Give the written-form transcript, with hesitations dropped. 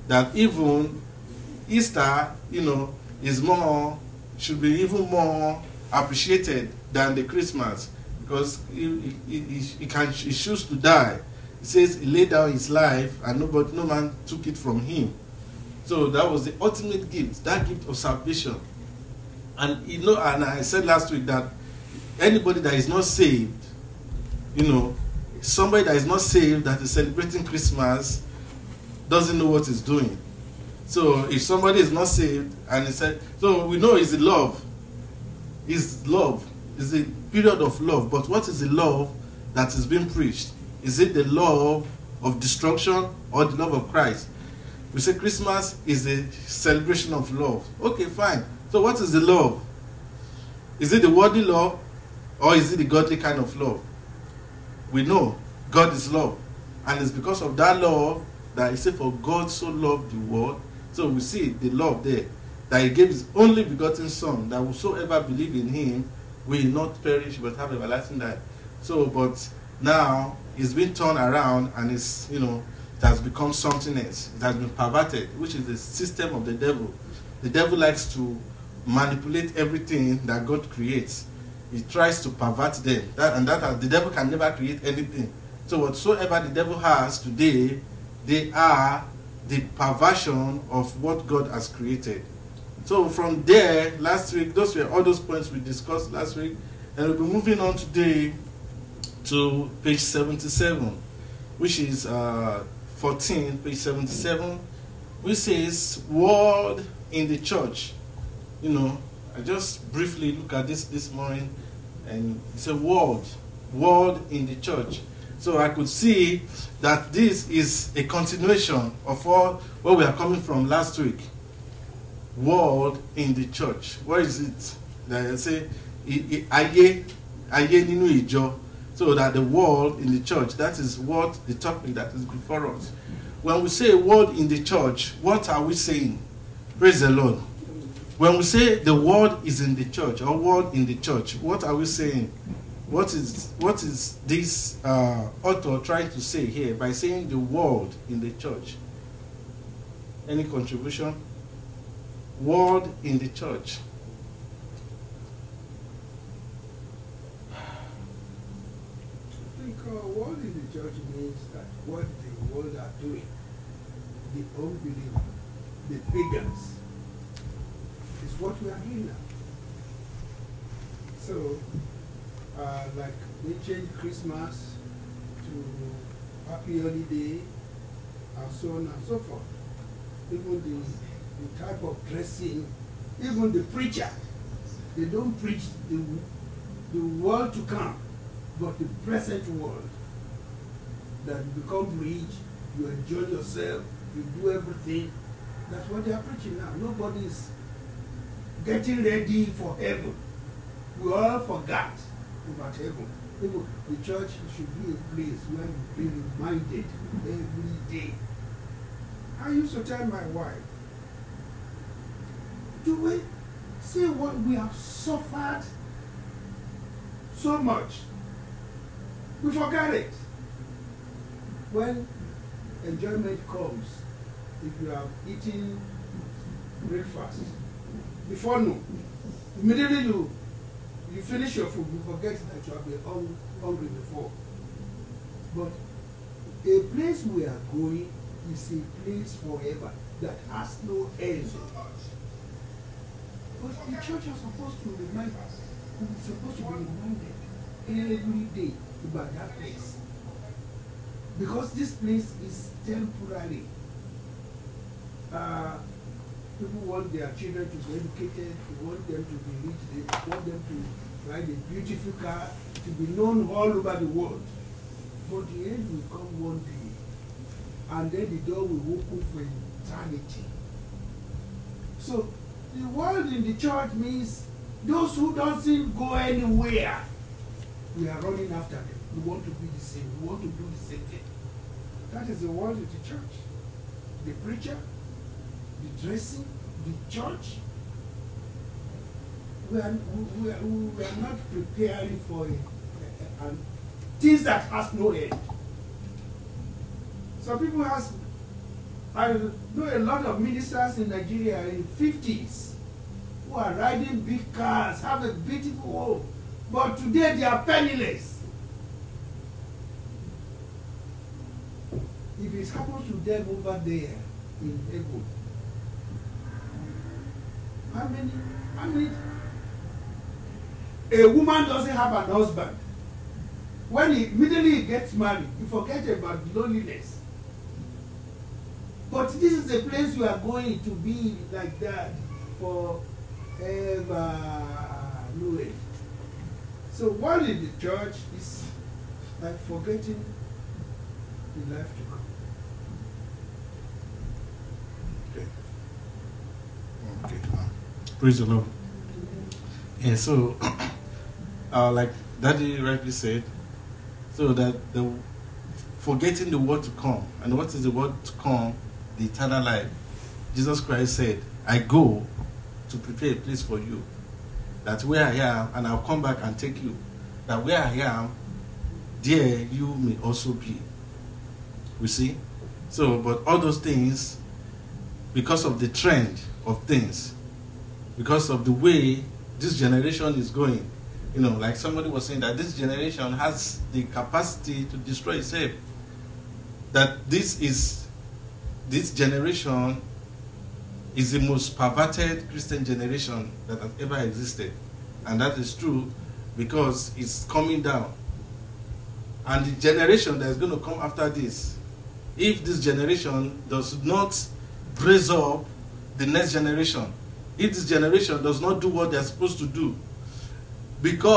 that even Easter, you know, should be even more appreciated than the Christmas, because he chose to die. He says he laid down his life and no man took it from him. So that was the ultimate gift, that gift of salvation. And you know, and I said last week that anybody that is not saved, you know, somebody that is not saved that is celebrating Christmas doesn't know what he's doing. So if somebody is not saved and he said, so we know it's the love. It's love. It's a period of love. But what is the love that is being preached? Is it the love of destruction or the love of Christ? We say Christmas is a celebration of love. Okay, fine. So what is the love? Is it the worldly love or is it the godly kind of love? We know God is love. And it's because of that love that he said, for God so loved the world. So we see the love there, that he gave his only begotten Son, that whosoever believe in him will not perish but have everlasting life. So, but now it's been turned around and it's, you know, it has become something else. It has been perverted, which is the system of the devil. The devil likes to manipulate everything that God creates. He tries to pervert them. The devil can never create anything. So whatsoever the devil has today, they are the perversion of what God has created. So from there, last week, those were all those points we discussed last week. And we'll be moving on today to page 77, which is 14, page 77, which says, Word in the Church. You know, I just briefly look at this morning, and it's a word in the church. So I could see that this is a continuation of where we are coming from last week. Word in the church. Where is it? That I say, aye ninu ijo. So that the word in the church, that is what the topic that is before us. When we say word in the church, what are we saying? Praise the Lord. When we say the word is in the church or word in the church, what are we saying? What is this author trying to say here by saying the word in the church? Any contribution? Word in the church. I think word in the church means that what the world are doing, the unbelievers, the pagans, is what we are doing now. So, like they change Christmas to Happy Holiday and so on and so forth. Even the type of dressing, even the preacher, they don't preach the world to come, but the present world. That you become rich, you enjoy yourself, you do everything. That's what they are preaching now. Nobody is getting ready for heaven. We all forgot about heaven. Even the church should be a place where you be reminded every day. I used to tell my wife, do we see what we have suffered so much? We forgot it. When enjoyment comes, if you have eaten breakfast before noon, immediately you finish your food, you forget that you have been hungry before. But a place we are going is a place forever that has no end. But the church is supposed to remind us, we're supposed to be reminded every day about that place. Because this place is temporary. People want their children to be educated, they want them to be rich, they want them to ride a beautiful car, to be known all over the world. But the end will come one day, and then the door will open for eternity. So, the world in the church means those who doesn't go anywhere, we are running after them. We want to be the same. We want to do the same thing. That is the world of the church. The preacher, the dressing, the church. We are not preparing for things that has no end. Some people ask me, I know a lot of ministers in Nigeria in 50s who are riding big cars, have a beautiful home, but today they are penniless. If it happens to them over there in heaven, how many? A woman doesn't have an husband. When immediately he gets married, you forget about loneliness. But this is a place you are going to be like that forever. So while in the church is like forgetting the life to come. Okay. Praise the Lord. And so, like Daddy rightly said, so that the forgetting the word to come. And what is the word to come? The eternal life. Jesus Christ said, I go to prepare a place for you. That where I am, and I'll come back and take you. That where I am, there you may also be. We see? So, but all those things, because of the trend of things, because of the way this generation is going, you know, like somebody was saying that this generation has the capacity to destroy itself. That this generation is the most perverted Christian generation that has ever existed. And that is true because it's coming down. And the generation that is going to come after this, if this generation does not raise up the next generation, if this generation does not do what they're supposed to do, because